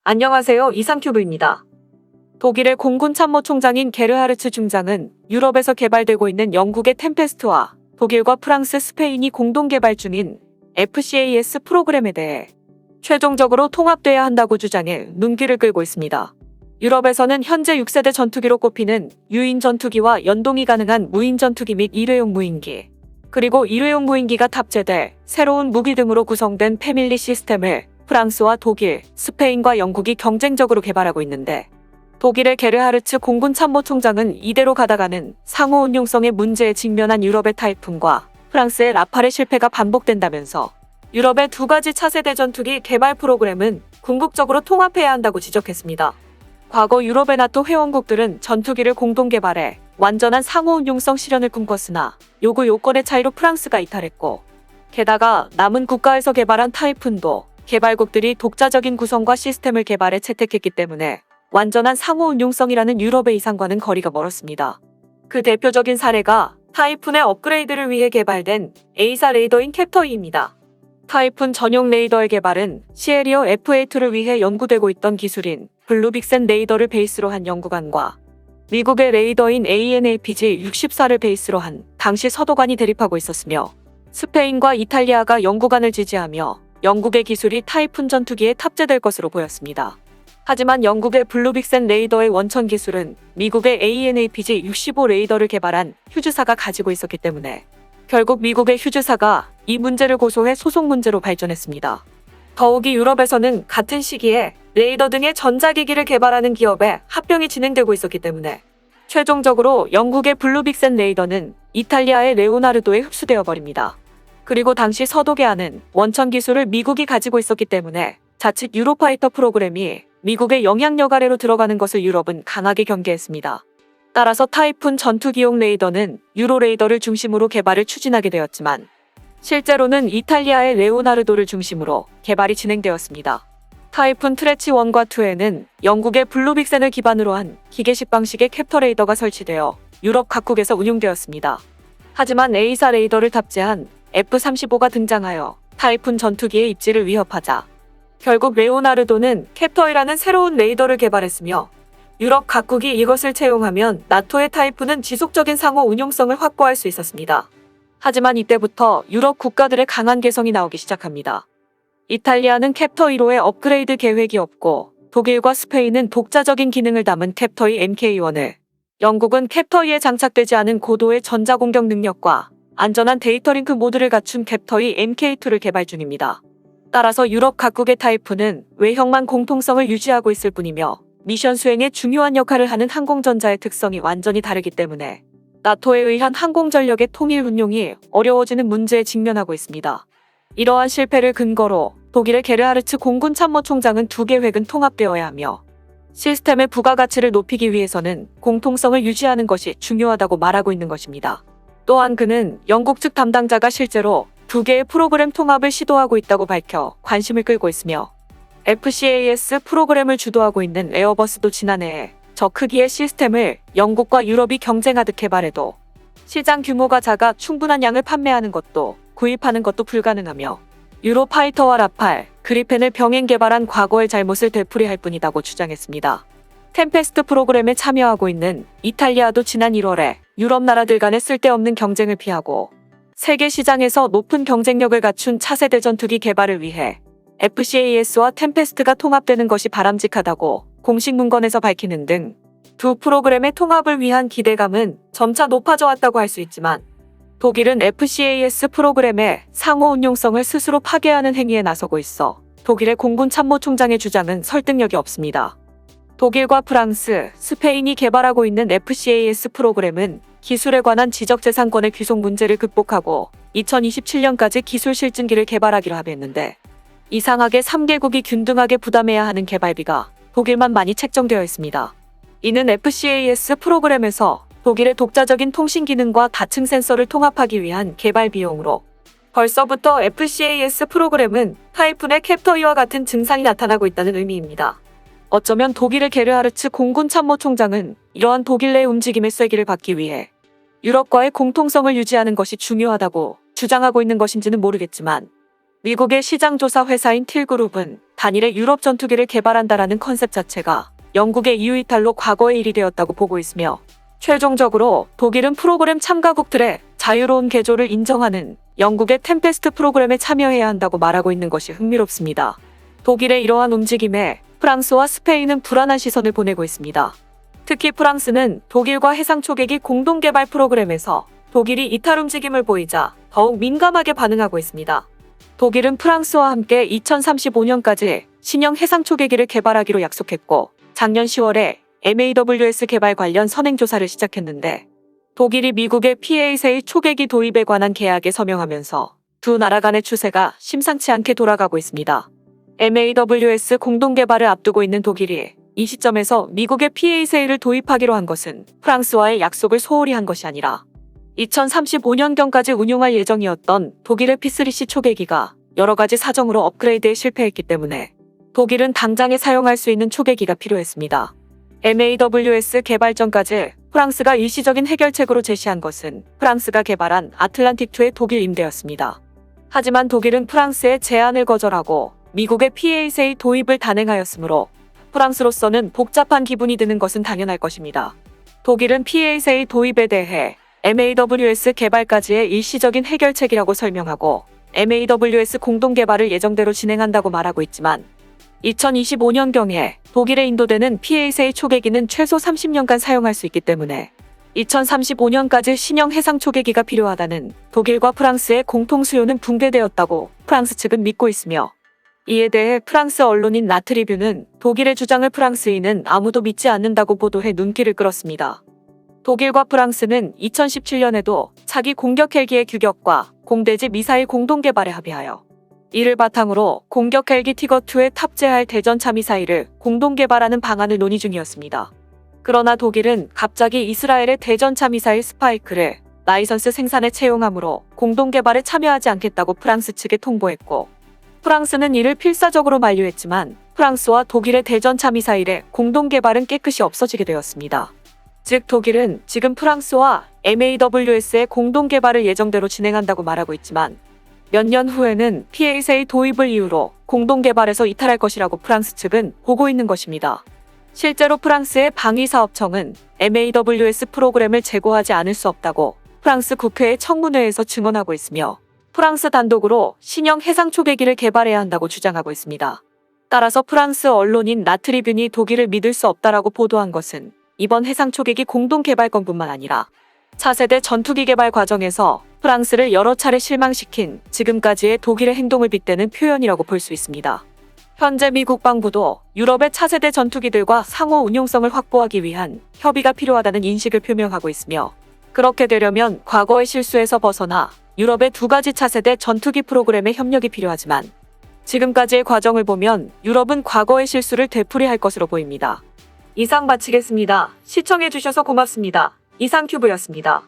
안녕하세요. 이상큐브입니다. 독일의 공군 참모총장인 게르하르츠 중장은 유럽에서 개발되고 있는 영국의 템페스트와 독일과 프랑스, 스페인이 공동 개발 중인 FCAS 프로그램에 대해 최종적으로 통합돼야 한다고 주장해 눈길을 끌고 있습니다. 유럽에서는 현재 6세대 전투기로 꼽히는 유인 전투기와 연동이 가능한 무인 전투기 및 일회용 무인기, 그리고 일회용 무인기가 탑재될 새로운 무기 등으로 구성된 패밀리 시스템을 프랑스와 독일, 스페인과 영국이 경쟁적으로 개발하고 있는데, 독일의 게르하르츠 공군 참모총장은 이대로 가다가는 상호 운용성의 문제에 직면한 유럽의 타이푼과 프랑스의 라팔의 실패가 반복된다면서 유럽의 두 가지 차세대 전투기 개발 프로그램은 궁극적으로 통합해야 한다고 지적했습니다. 과거 유럽의 나토 회원국들은 전투기를 공동 개발해 완전한 상호 운용성 실현을 꿈꿨으나 요구 요건의 차이로 프랑스가 이탈했고, 게다가 남은 국가에서 개발한 타이푼도 개발국들이 독자적인 구성과 시스템을 개발해 채택했기 때문에 완전한 상호 운용성이라는 유럽의 이상과는 거리가 멀었습니다. 그 대표적인 사례가 타이푼의 업그레이드를 위해 개발된 A사 레이더인 캡터2입니다. 타이푼 전용 레이더의 개발은 시에리어 FA2를 위해 연구되고 있던 기술인 블루빅센 레이더를 베이스로 한 연구관과 미국의 레이더인 ANAPG-64를 베이스로 한 당시 서도관이 대립하고 있었으며, 스페인과 이탈리아가 연구관을 지지하며 영국의 기술이 타이푼 전투기에 탑재될 것으로 보였습니다. 하지만 영국의 블루빅센 레이더의 원천 기술은 미국의 ANAPG-65 레이더를 개발한 휴즈사가 가지고 있었기 때문에 결국 미국의 휴즈사가 이 문제를 고소해 소송 문제로 발전했습니다. 더욱이 유럽에서는 같은 시기에 레이더 등의 전자기기를 개발하는 기업의 합병이 진행되고 있었기 때문에 최종적으로 영국의 블루빅센 레이더는 이탈리아의 레오나르도에 흡수되어 버립니다. 그리고 당시 서독해하는 원천 기술을 미국이 가지고 있었기 때문에 자칫 유로파이터 프로그램이 미국의 영향력 아래로 들어가는 것을 유럽은 강하게 경계했습니다. 따라서 타이푼 전투기용 레이더는 유로 레이더를 중심으로 개발을 추진하게 되었지만, 실제로는 이탈리아의 레오나르도를 중심으로 개발이 진행되었습니다. 타이푼 트레치 1과 2에는 영국의 블루빅센을 기반으로 한 기계식 방식의 캡터 레이더가 설치되어 유럽 각국에서 운용되었습니다. 하지만 A사 레이더를 탑재한 F-35가 등장하여 타이푼 전투기의 입지를 위협하자 결국 레오나르도는 캡터이라는 새로운 레이더를 개발했으며, 유럽 각국이 이것을 채용하면 나토의 타이푼은 지속적인 상호 운용성을 확보할 수 있었습니다. 하지만 이때부터 유럽 국가들의 강한 개성이 나오기 시작합니다. 이탈리아는 캡터1호의 업그레이드 계획이 없고, 독일과 스페인은 독자적인 기능을 담은 캡터2 MK1을, 영국은 캡터2에 장착되지 않은 고도의 전자공격 능력과 안전한 데이터 링크 모드를 갖춘 캡터2 MK2를 개발 중입니다. 따라서 유럽 각국의 타이푼은 외형만 공통성을 유지하고 있을 뿐이며 미션 수행에 중요한 역할을 하는 항공전자의 특성이 완전히 다르기 때문에 나토에 의한 항공전력의 통일 운용이 어려워지는 문제에 직면하고 있습니다. 이러한 실패를 근거로 독일의 게르하르츠 공군 참모총장은 두 계획은 통합되어야 하며 시스템의 부가가치를 높이기 위해서는 공통성을 유지하는 것이 중요하다고 말하고 있는 것입니다. 또한 그는 영국 측 담당자가 실제로 두 개의 프로그램 통합을 시도하고 있다고 밝혀 관심을 끌고 있으며, FCAS 프로그램을 주도하고 있는 에어버스도 지난해에 저 크기의 시스템을 영국과 유럽이 경쟁하듯 개발해도 시장 규모가 작아 충분한 양을 판매하는 것도 구입하는 것도 불가능하며, 유로파이터와 라팔, 그리펜을 병행 개발한 과거의 잘못을 되풀이할 뿐이다고 주장했습니다. 템페스트 프로그램에 참여하고 있는 이탈리아도 지난 1월에 유럽 나라들 간의 쓸데없는 경쟁을 피하고 세계 시장에서 높은 경쟁력을 갖춘 차세대 전투기 개발을 위해 FCAS와 템페스트가 통합되는 것이 바람직하다고 공식 문건에서 밝히는 등 두 프로그램의 통합을 위한 기대감은 점차 높아져 왔다고 할 수 있지만, 독일은 FCAS 프로그램의 상호 운용성을 스스로 파괴하는 행위에 나서고 있어 독일의 공군 참모총장의 주장은 설득력이 없습니다. 독일과 프랑스, 스페인이 개발하고 있는 FCAS 프로그램은 기술에 관한 지적재산권의 귀속 문제를 극복하고 2027년까지 기술 실증기를 개발하기로 합의했는데, 이상하게 3개국이 균등하게 부담해야 하는 개발비가 독일만 많이 책정되어 있습니다. 이는 FCAS 프로그램에서 독일의 독자적인 통신 기능과 다층 센서를 통합하기 위한 개발 비용으로, 벌써부터 FCAS 프로그램은 타이푼의 캡터2와 같은 증상이 나타나고 있다는 의미입니다. 어쩌면 독일의 게르하르츠 공군 참모총장은 이러한 독일 내 움직임의 쐐기를 받기 위해 유럽과의 공통성을 유지하는 것이 중요하다고 주장하고 있는 것인지는 모르겠지만, 미국의 시장조사 회사인 틸그룹은 단일의 유럽 전투기를 개발한다라는 컨셉 자체가 영국의 EU 이탈로 과거의 일이 되었다고 보고 있으며, 최종적으로 독일은 프로그램 참가국들의 자유로운 개조를 인정하는 영국의 템페스트 프로그램에 참여해야 한다고 말하고 있는 것이 흥미롭습니다. 독일의 이러한 움직임에 프랑스와 스페인은 불안한 시선을 보내고 있습니다. 특히 프랑스는 독일과 해상 초계기 공동 개발 프로그램에서 독일이 이탈 움직임을 보이자 더욱 민감하게 반응하고 있습니다. 독일은 프랑스와 함께 2035년까지 신형 해상 초계기를 개발하기로 약속했고, 작년 10월에 MAWS 개발 관련 선행조사를 시작했는데, 독일이 미국의 PA-3 초계기 도입에 관한 계약에 서명하면서 두 나라 간의 추세가 심상치 않게 돌아가고 있습니다. MAWS 공동 개발을 앞두고 있는 독일이 이 시점에서 미국의 PA-3를 도입하기로 한 것은 프랑스와의 약속을 소홀히 한 것이 아니라 2035년경까지 운용할 예정이었던 독일의 P3C 초계기가 여러 가지 사정으로 업그레이드에 실패했기 때문에 독일은 당장에 사용할 수 있는 초계기가 필요했습니다. MAWS 개발 전까지 프랑스가 일시적인 해결책으로 제시한 것은 프랑스가 개발한 아틀란틱2의 독일 임대였습니다. 하지만 독일은 프랑스의 제안을 거절하고 미국의 PA-3 도입을 단행하였으므로 프랑스로서는 복잡한 기분이 드는 것은 당연할 것입니다. 독일은 PA-3 도입에 대해 MAWS 개발까지의 일시적인 해결책이라고 설명하고 MAWS 공동 개발을 예정대로 진행한다고 말하고 있지만, 2025년경에 독일에 인도되는 PA-3 초계기는 최소 30년간 사용할 수 있기 때문에 2035년까지 신형 해상 초계기가 필요하다는 독일과 프랑스의 공통 수요는 붕괴되었다고 프랑스 측은 믿고 있으며, 이에 대해 프랑스 언론인 라트리뷰는 독일의 주장을 프랑스인은 아무도 믿지 않는다고 보도해 눈길을 끌었습니다. 독일과 프랑스는 2017년에도 차기 공격 헬기의 규격과 공대지 미사일 공동 개발에 합의하여 이를 바탕으로 공격 헬기 티거2에 탑재할 대전차 미사일을 공동 개발하는 방안을 논의 중이었습니다. 그러나 독일은 갑자기 이스라엘의 대전차 미사일 스파이크를 라이선스 생산에 채용하므로 공동 개발에 참여하지 않겠다고 프랑스 측에 통보했고, 프랑스는 이를 필사적으로 만류했지만 프랑스와 독일의 대전차 미사일의 공동 개발은 깨끗이 없어지게 되었습니다. 즉, 독일은 지금 프랑스와 MAWS의 공동 개발을 예정대로 진행한다고 말하고 있지만 몇 년 후에는 PA-3 도입을 이유로 공동 개발에서 이탈할 것이라고 프랑스 측은 보고 있는 것입니다. 실제로 프랑스의 방위사업청은 MAWS 프로그램을 재고하지 않을 수 없다고 프랑스 국회의 청문회에서 증언하고 있으며, 프랑스 단독으로 신형 해상 초계기를 개발해야 한다고 주장하고 있습니다. 따라서 프랑스 언론인 라트리뷴이 독일을 믿을 수 없다라고 보도한 것은 이번 해상 초계기 공동 개발 건뿐만 아니라 차세대 전투기 개발 과정에서 프랑스를 여러 차례 실망시킨 지금까지의 독일의 행동을 빗대는 표현이라고 볼 수 있습니다. 현재 미 국방부도 유럽의 차세대 전투기들과 상호 운용성을 확보하기 위한 협의가 필요하다는 인식을 표명하고 있으며, 그렇게 되려면 과거의 실수에서 벗어나 유럽의 두 가지 차세대 전투기 프로그램의 협력이 필요하지만, 지금까지의 과정을 보면 유럽은 과거의 실수를 되풀이할 것으로 보입니다. 이상 마치겠습니다. 시청해주셔서 고맙습니다. 이상큐브였습니다.